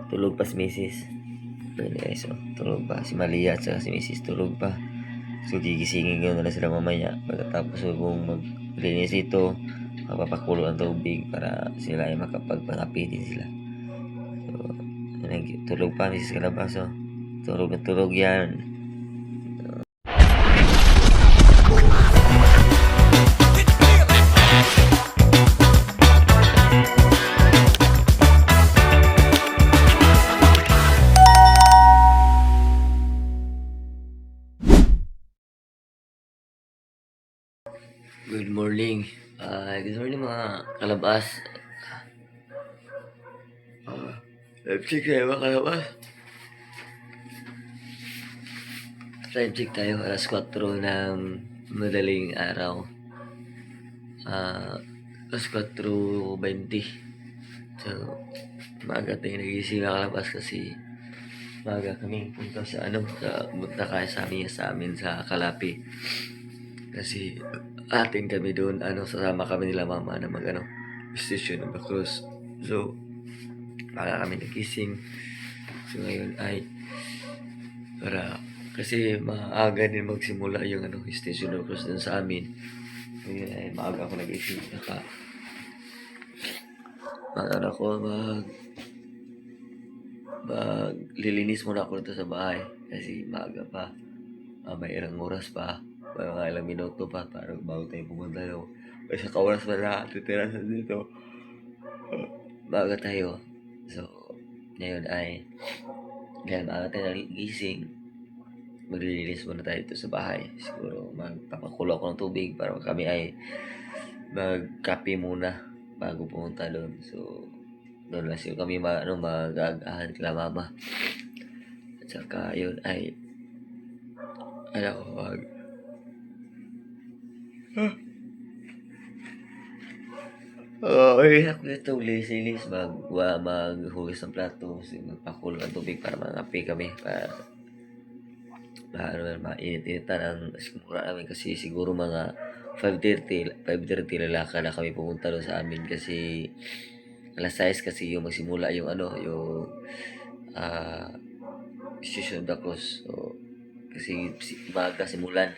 Tulog pa si Mrs. Ayun guys, so, tulog pa. Si Malia at saka si Mrs. tulog pa. So, gigisingin ko na lang sila mamaya. Pagkatapos ko kung maglinis ito, mapapakulo ang tubig para sila ay makapagpangapi din sila. So, tulog pa Mrs. Calabazo. Tulog na tulog yan. Good morning. Good morning mga kalabas. Time check tayo mga kalabas. Time check tayo, alas 4 ng madaling araw. Alas 4:20. So, maaga tayo nagising mga kalabas kasi maaga kaming punta sa punta kaya sa amin sa Kalapi. Kasi atin kami doon, sasama kami nila mama na station ng Bacruz. So, maaga kami nagising. So, ngayon ay kasi maaga din magsimula yung station ng Bacruz dun sa amin. So, yun ay maaga ako nagising. Maglilinis muna ako dito sa bahay kasi maaga pa. May ilang oras pa. May mga ilang minuto pa para bago tayo pumunta daw. May isang oras pa na titira sa dito. Maaga tayo. So, ngayon ay dahil maaga tayo nagising, maglilinis muna tayo dito sa bahay. Siguro magpapakulo ako ng tubig para kami ay magkape muna bago pumunta doon. So, doon lang siguro kami mag-agahan kila mama. At saka yun ay hirap nito linis, maghugas ng plato, magpakulo ng tubig para mangapi kami, para mainit-initan ang simura namin kasi siguro mga 5:30 lalakad na kami pumunta doon sa amin kasi alas 6 kasi yung magsimula yung station of the Cruz. So, kasi umaga simulan,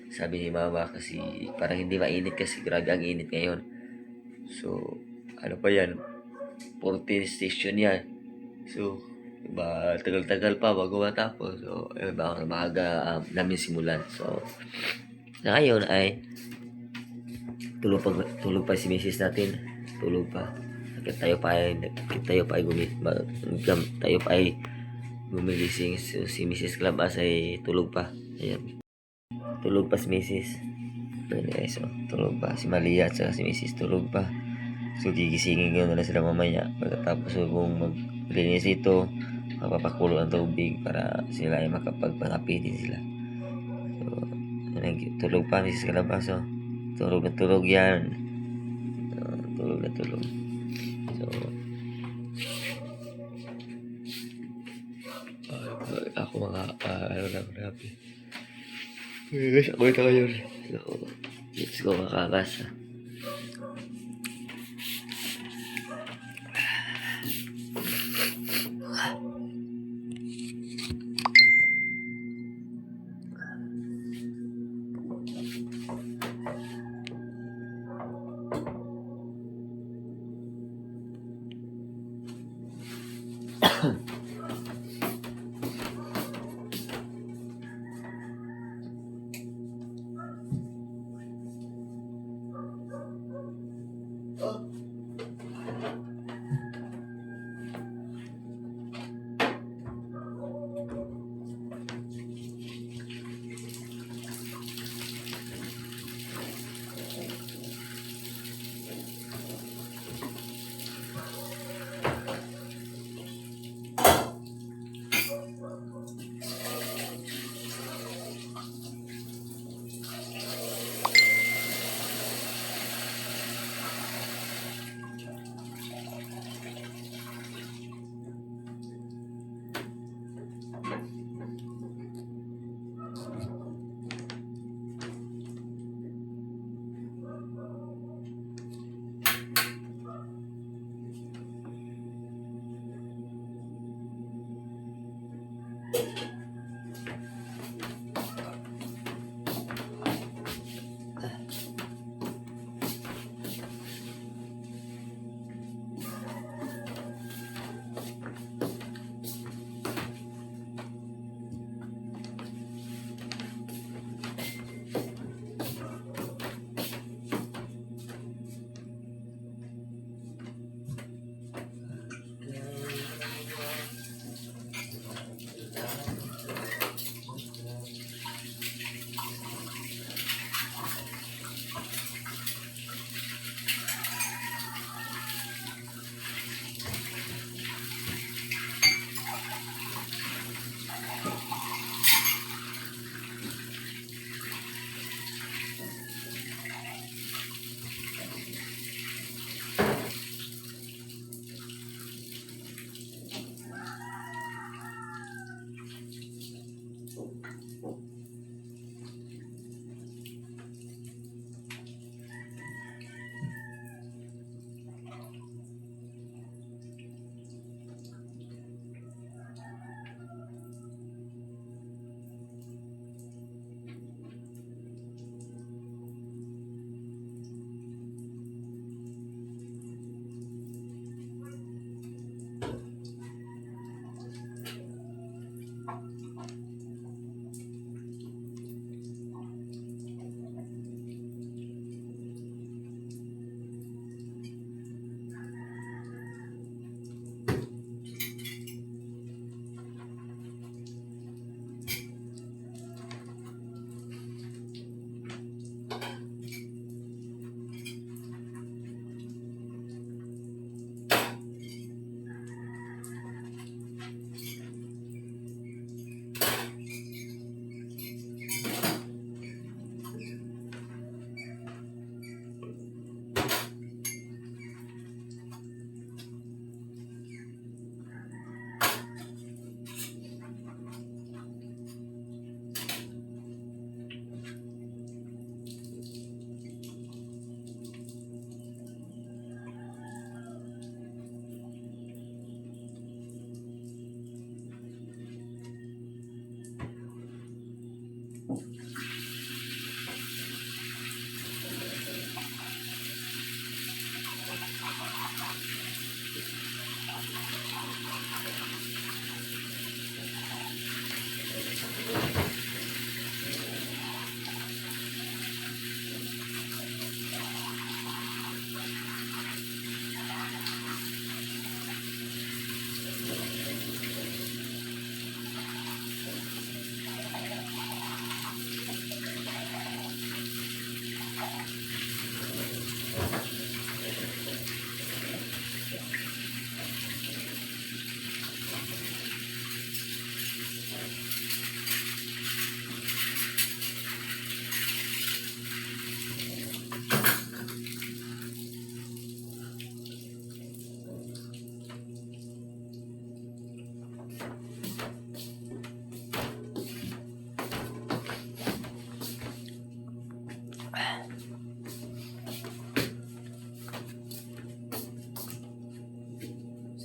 sabi ni mama, kasi parang hindi mainit kasi grabe ang init ngayon. So, pa yan, 14 station yan. So, tagal-tagal pa bago matapos. So, baka maaga namin simulan. So, na ngayon ay tulog pa si Mrs. natin. Tulog pa. Tayo pa ay gumigising. So, si Mrs. Clabas ay tulog pa. Ayan. Tulog pa si Mrs. Ayun guys, so, tulog pa. Si Malia at saka si Mrs. tulog pa. So, gigisingin ko na lang sila mamaya. Pagkatapos ko kung maglinis ito, mapapakulo ang tubig para sila ay makapagpangapi din sila. So, tulog pa Mrs. Calabazo. Tulog na tulog yan. Tulog na tulog. So, ako mga lang happy. Guys, ako ito ngayon. So, let's go makakas.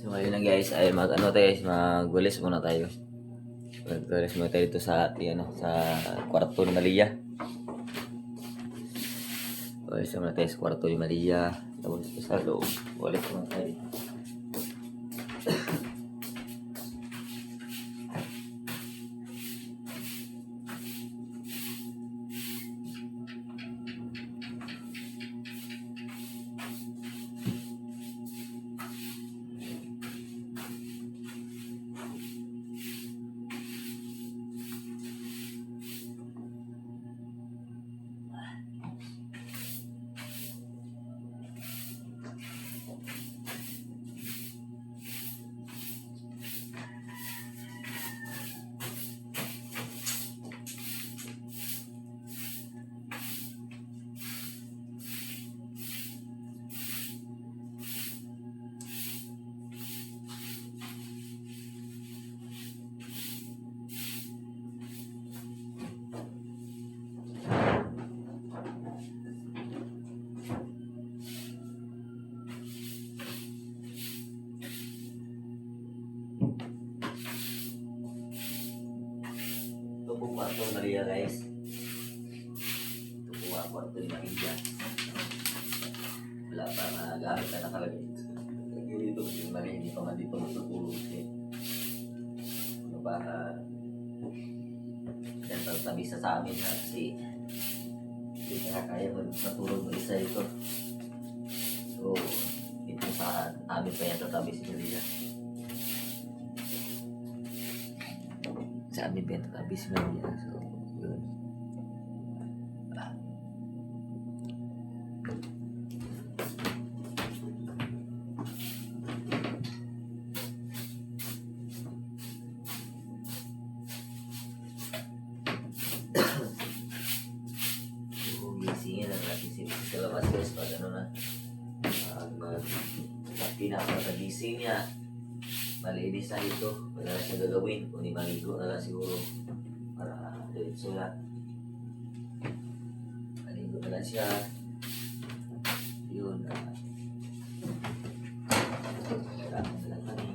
So ayun na guys, ay magwalis muna tayo. Magwalis muna tayo dito sa ating sa kwarto ni Malia. Walis muna tayo sa kwarto ni Malia. Tapos sa loob, walis muna tayo. kwarto ng Maria guys. Ito po ang kwarto ni Maria. Wala pa na gamit na nakalagay. Dito si Maria, hindi pa man dito matutulog siya. Ano ba, yan tabi sa amin na kasi hindi na kaya matulog ng isa ito. So, ito sa amin pa yan tatabi si Maria. Sa amin pa yan tatabi si Maria. So, yun. Gisingin na natin sa labas guys pag ano na pinakatagising niya malinis na ito, wala na siya gagawin kundi maligo na lang siguro para diretso na maligo na lang siya yun kailangan na lang kami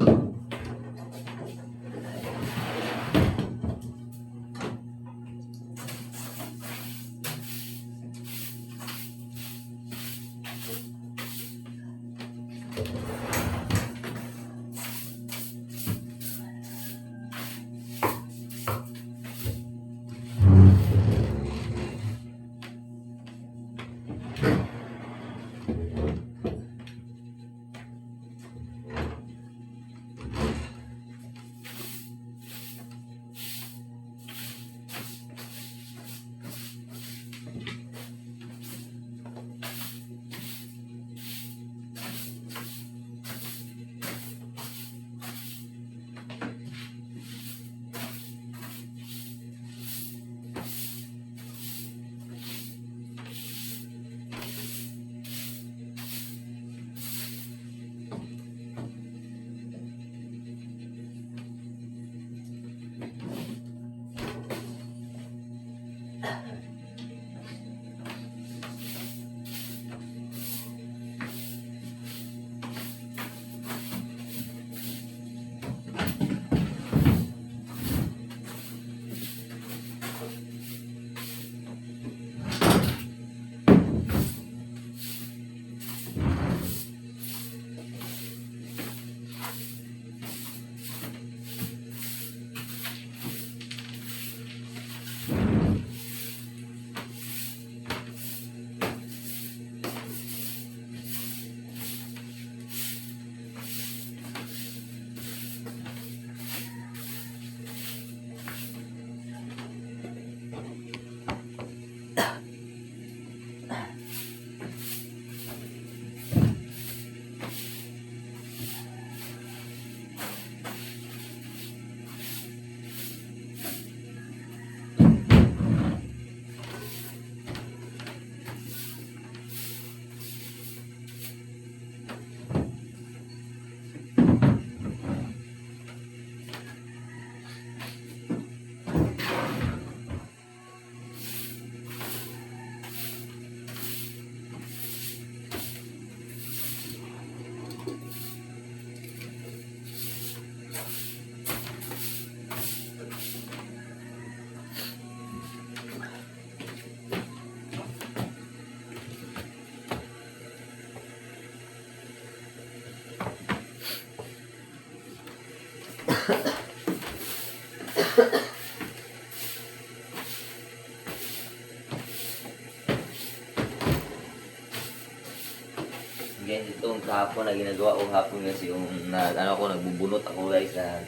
Ganyan itong kahapon na ginagawa ko hapon kasi yung nagbubunot ako guys na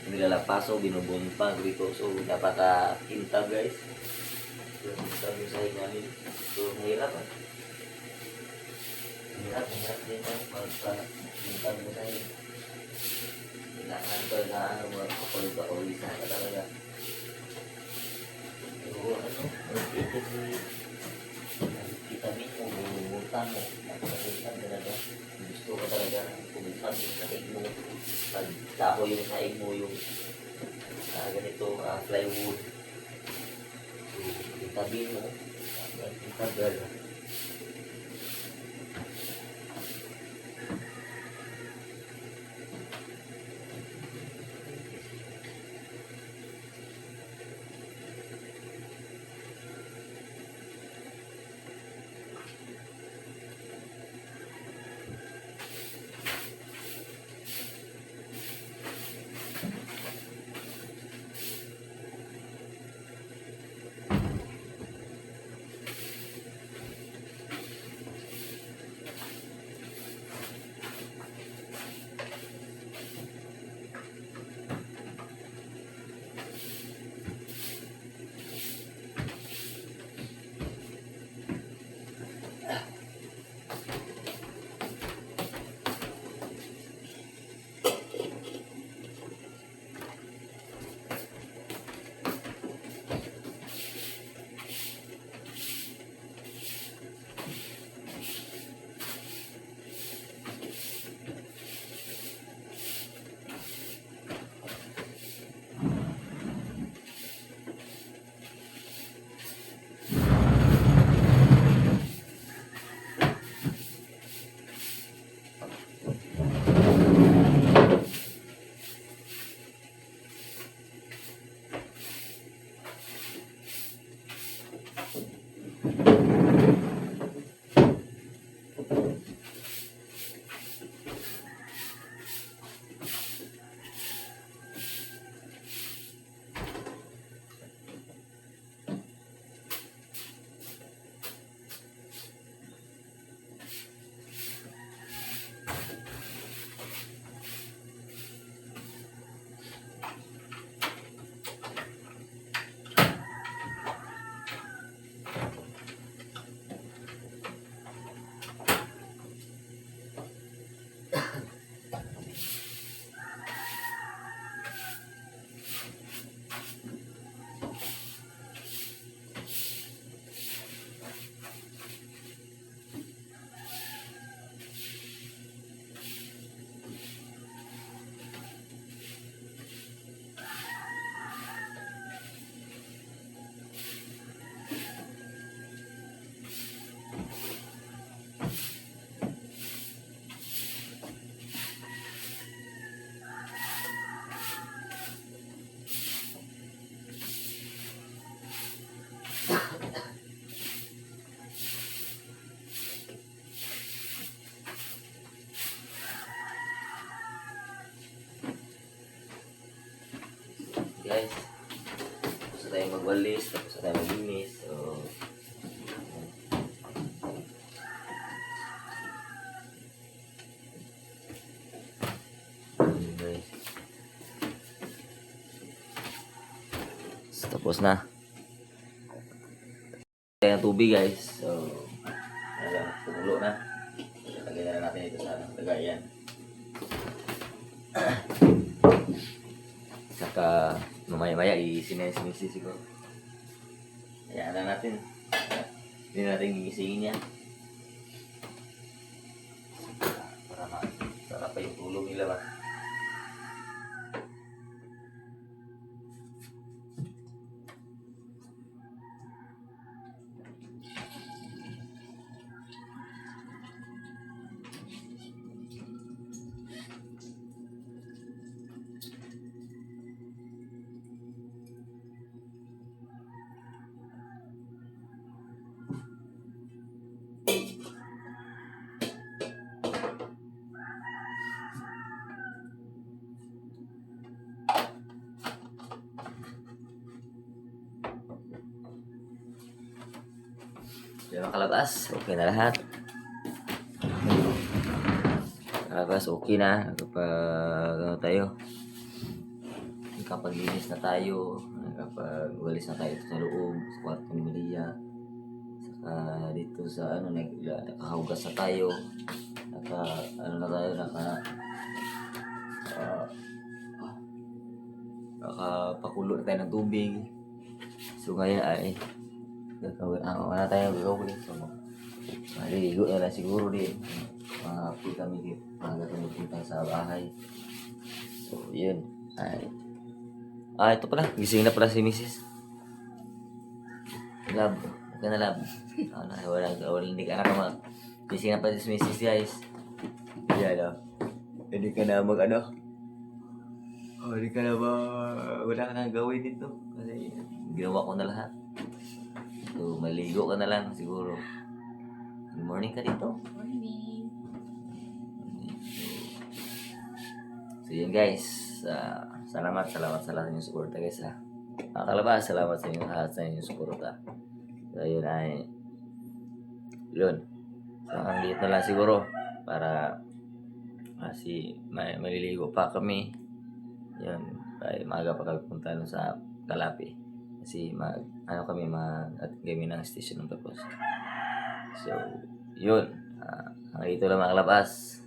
nilalapaso, binubunot pa dito. So dapat kintab guys. So kintab yung sahig namin. So mahirap mahirap din kintab yung sahig. Kailangan ko na mga kapal-kapalisan ka talaga. Pero vitamin mo, bubuntan mo, napakalitan talaga. Gusto ko talaga pumuntan yung sahig mo. Pag taho yung sahig mo, yung ganito, plywood. Itabi mo, itabi mo. guys. Tapos na tayo magwalis, tapos na tayo maglinis. So, yun, guys. So, tapos na. Tayo ng tubig guys. So, kumulo na. Lagyan na natin ito sa lagayan. Saka mamaya-maya isinesimisi ko. Hayaan na natin. Hindi natin gigisingin yan. Para masarap pa yung tulog nila ba. Yung nakalabas, okay na lahat. Nakalabas, okay na. Kapag ano tayo, nakapaglinis na tayo, nakapag-walis na tayo sa loob, sa kwarto ni Maria. Saka dito sa ano, nakahugas na tayo. Nakapakulo na tayo ng tubig. So ngayon ay wala tayong gagawin. So maliligo na lang siguro din. Mga kami dito, mga punta sa bahay. So yun. Ito pala, gising na pala si Mrs. Lab, okay na lab. Wala, hindi ka na kama. Gising na pala si Mrs. guys. Yan hindi ka na hindi ka na wala ka na gawin dito. Kasi ginawa ko na lahat. So, maligo ka na lang siguro. Good morning ka dito. Morning. So yun guys. Salamat sa lahat ng suporta guys ha. Kalabas, salamat sa inyo lahat sa inyong suporta. So yun ay yun. So hanggang na lang siguro para kasi maliligo pa kami. Yun. Kaya maaga pa kami punta sa Kalapi. Kasi kami kami ng station ng tapos. So, yun. Ito lang mga kalabas.